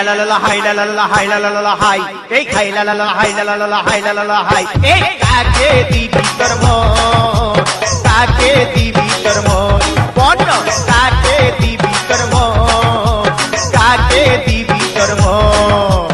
লা লা লা হাই লা লা লা হাই লা লা লা হাই এই খাই লা লা লা হাই লা লা লা হাই লা লা লা হাই এই কাকে দিবি তোর মন কাকে দিবি তোর মন বন্ধ কাকে দিবি তোর মন কাকে দিবি তোর মন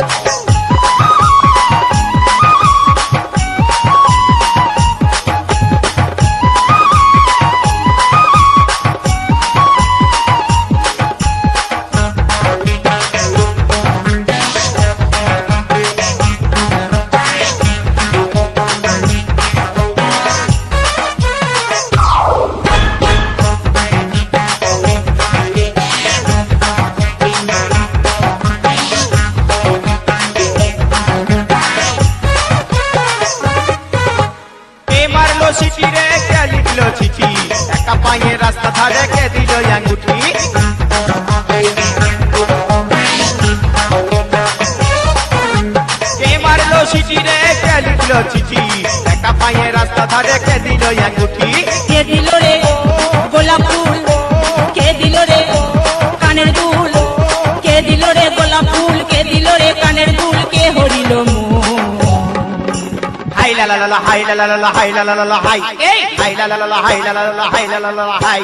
চিঠি রে কে লিখলো চিঠি একা পায়ে রাস্তা ধারে কে দিল আঙ্গুঠি কে মারলো চিঠি রে কে লিখলো চিঠি একা পায়ে রাস্তা ধারে কে দিল আঙ্গুঠি কে দিল রে গোলাপ ফুল কে দিল রে কানের দুল কে দিল রে গোলাপ ফুল কে দিল রে কানের দুল কে হরিল হাই লা লা লা হাই লা লা লা হাই লা লা লা হাই এই হাই লা লা লা হাই লা লা লা হাই লা লা লা হাই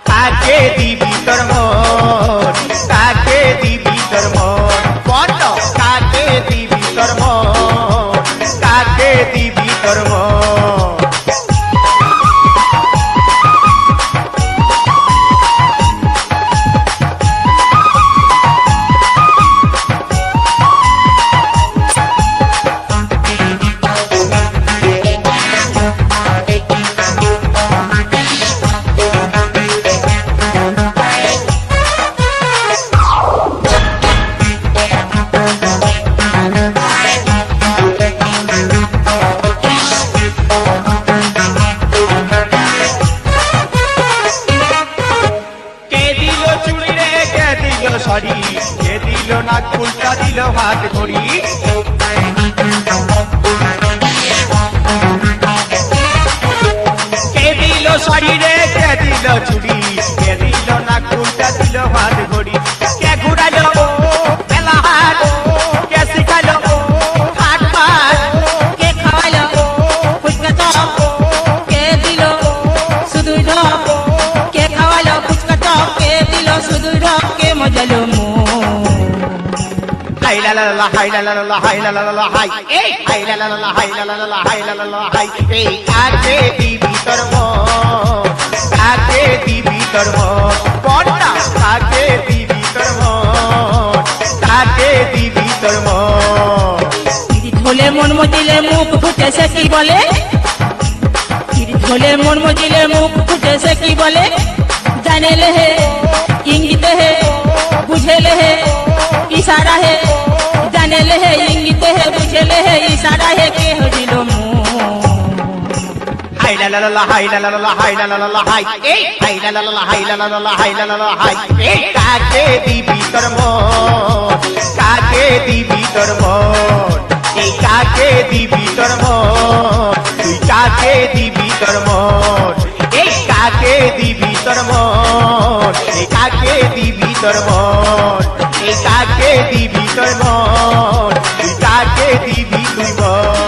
কাকে দিবি তোর মন কাকে দিবি তোর মন বন্ধ কাকে দিবি তোর মন কাকে দিবি তোর মন সরি কে দিল না ফুলটা দিল হাত ঘড়ি কে দিল সরি রে কে দিল চুড়ি কে দিল না ফুলটা দিল হাত ঘড়ি কে ঘুরাইল মেলা হাট কে শিখাইল হাট মার কে খাওয়াইল ফুচকা চপ কে দিল শুধু ঢপ কে খাওয়াইল ফুচকা চপ কে দিল শুধু ঢপ কে মজালো হাই লা লা লা হাই লা লা লা হাই লা লা লা হাই এই হাই লা লা লা হাই লা লা লা হাই লা লা লা হাই এই কাকে দিবি তোর মন কাকে দিবি তোর মন বন্ধ কাকে দিবি তোর মন কাকে দিবি তোর মন পিরিত হলে মন মজিলে মুখ ফুটে সে কি বলে পিরিত হলে মন মজিলে মুখ ফুটে সে কি বলে জানে লে হে ইঙ্গিত হে বুঝে লে হে इशारा है जाने ले है इंगित है बुझे ले है इशारा है के हो दिलो हाय ला ला ला हाय ला ला ला हाय ला ला ला हाय ए हाय ला ला ला हाय ला ला ला हाय ला ला ला हाय ए काके दिबी তোর মন কাকে দিবি তোর মন এই কাকে দিবি তোর মন তুই কাকে দিবি তোর মন এই কাকে দিবি তোর মন এই কাকে দিবি তোর মন এই কাকে দিবি তোর মন তুই কাকে দিবি তুই মন